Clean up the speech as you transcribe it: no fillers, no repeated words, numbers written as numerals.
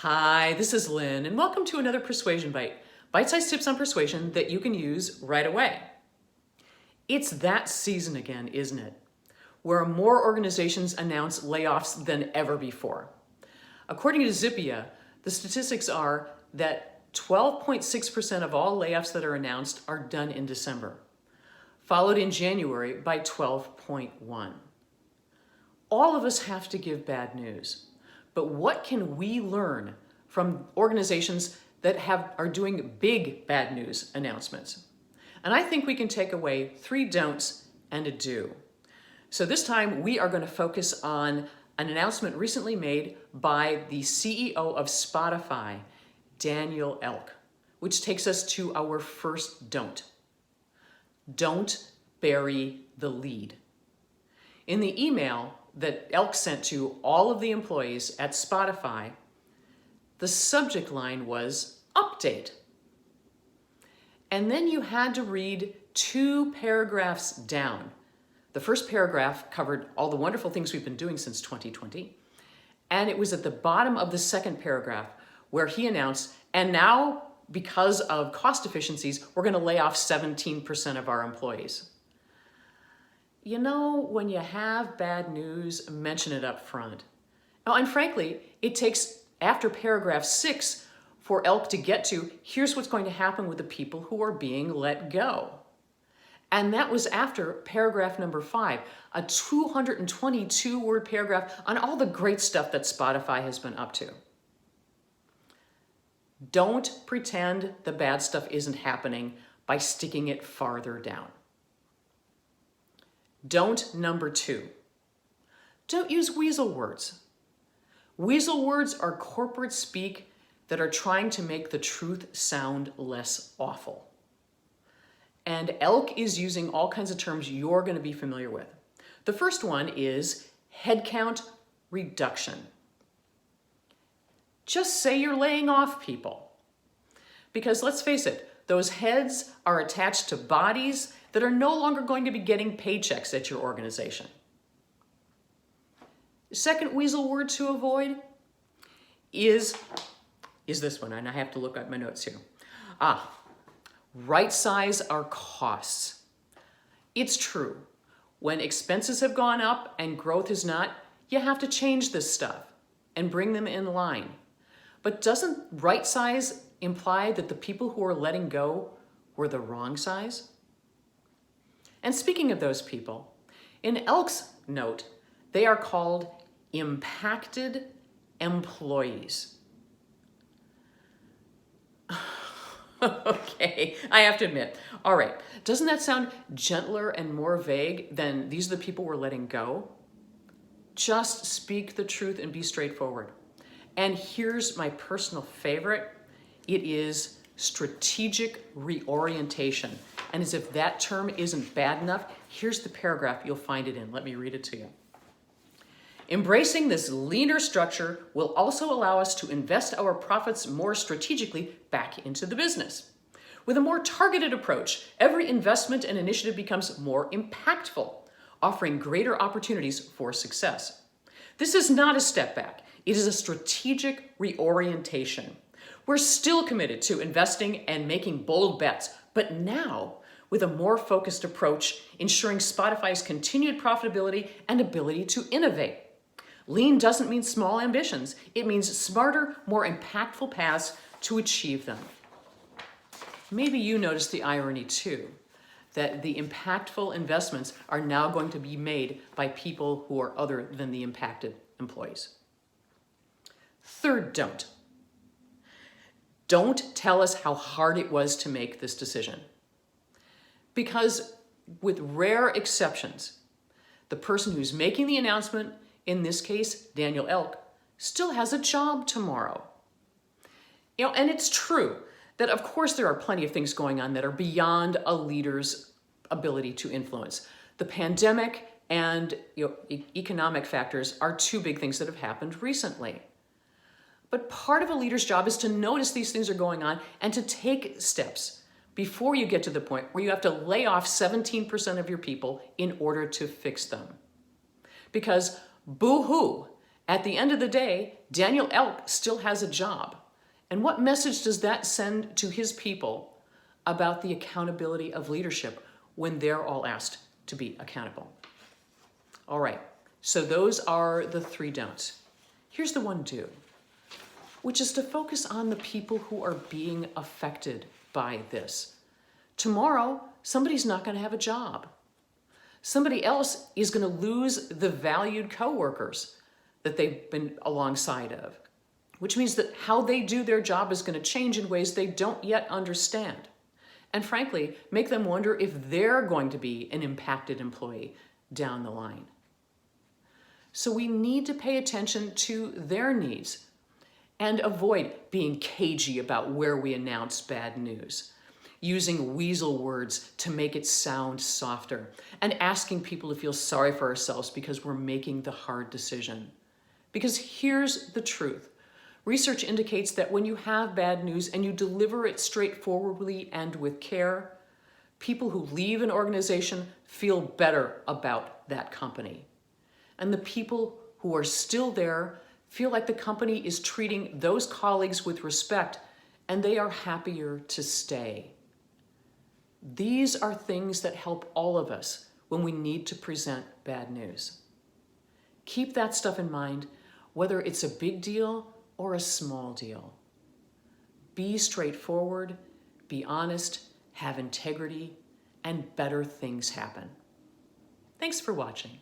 Hi, this is Lynn, and welcome to another Persuasion Byte. Bite-sized tips on persuasion that you can use right away. It's that season again, isn't it? Where more organizations announce layoffs than ever before. According to Zippia, the statistics are that 12.6% of all layoffs that are announced are done in December, followed in January by 12.1%. All of us have to give bad news. But what can we learn from organizations that are doing big bad news announcements? And I think we can take away 3 don'ts and a do. So this time we are going to focus on an announcement recently made by the CEO of Spotify, Daniel Ek, which takes us to our first don't. Don't bury the lead. In the email that Ek sent to all of the employees at Spotify, the subject line was update. And then you had to read 2 paragraphs down. The first paragraph covered all the wonderful things we've been doing since 2020. And it was at the bottom of the second paragraph where he announced, and now because of cost efficiencies, we're going to lay off 17% of our employees. You know, when you have bad news, mention it up front. Oh, and frankly, it takes after paragraph 6 for Ek to get to, here's what's going to happen with the people who are being let go. And that was after paragraph number 5, a 222-word paragraph on all the great stuff that Spotify has been up to. Don't pretend the bad stuff isn't happening by sticking it farther down. Don't number 2. Don't use weasel words. Weasel words are corporate speak that are trying to make the truth sound less awful. And Ek is using all kinds of terms you're going to be familiar with. The first one is headcount reduction. Just say you're laying off people. Because let's face it, those heads are attached to bodies that are no longer going to be getting paychecks at your organization. Second weasel word to avoid is this one, and I have to look at my notes here. Right size our costs. It's true. When expenses have gone up and growth is not, you have to change this stuff and bring them in line. But doesn't right size imply that the people who are letting go were the wrong size? And speaking of those people, in Ek's note, they are called impacted employees. Okay, I have to admit. All right, doesn't that sound gentler and more vague than these are the people we're letting go? Just speak the truth and be straightforward. And here's my personal favorite. It is strategic reorientation. And as if that term isn't bad enough, here's the paragraph you'll find it in. Let me read it to you. Embracing this leaner structure will also allow us to invest our profits more strategically back into the business. With a more targeted approach, every investment and initiative becomes more impactful, offering greater opportunities for success. This is not a step back. It is a strategic reorientation. We're still committed to investing and making bold bets, but now with a more focused approach, ensuring Spotify's continued profitability and ability to innovate. Lean doesn't mean small ambitions. It means smarter, more impactful paths to achieve them. Maybe you noticed the irony too, that the impactful investments are now going to be made by people who are other than the impacted employees. Third don't. Don't tell us how hard it was to make this decision. Because with rare exceptions, the person who's making the announcement, in this case, Daniel Ek, still has a job tomorrow. And it's true that of course there are plenty of things going on that are beyond a leader's ability to influence. The pandemic and economic factors are 2 big things that have happened recently. But part of a leader's job is to notice these things are going on and to take steps before you get to the point where you have to lay off 17% of your people in order to fix them. Because boo-hoo, at the end of the day, Daniel Elk still has a job. And what message does that send to his people about the accountability of leadership when they're all asked to be accountable? All right, so those are the 3 don'ts. Here's the 1 do, which is to focus on the people who are being affected by this. Tomorrow, somebody's not going to have a job. Somebody else is going to lose the valued coworkers that they've been alongside of, which means that how they do their job is going to change in ways they don't yet understand. And frankly, make them wonder if they're going to be an impacted employee down the line. So we need to pay attention to their needs and avoid being cagey about where we announce bad news, using weasel words to make it sound softer, and asking people to feel sorry for ourselves because we're making the hard decision. Because here's the truth. Research indicates that when you have bad news and you deliver it straightforwardly and with care, people who leave an organization feel better about that company. And the people who are still there feel like the company is treating those colleagues with respect, and they are happier to stay. These are things that help all of us when we need to present bad news. Keep that stuff in mind, whether it's a big deal or a small deal. Be straightforward, be honest, have integrity, and better things happen. Thanks for watching.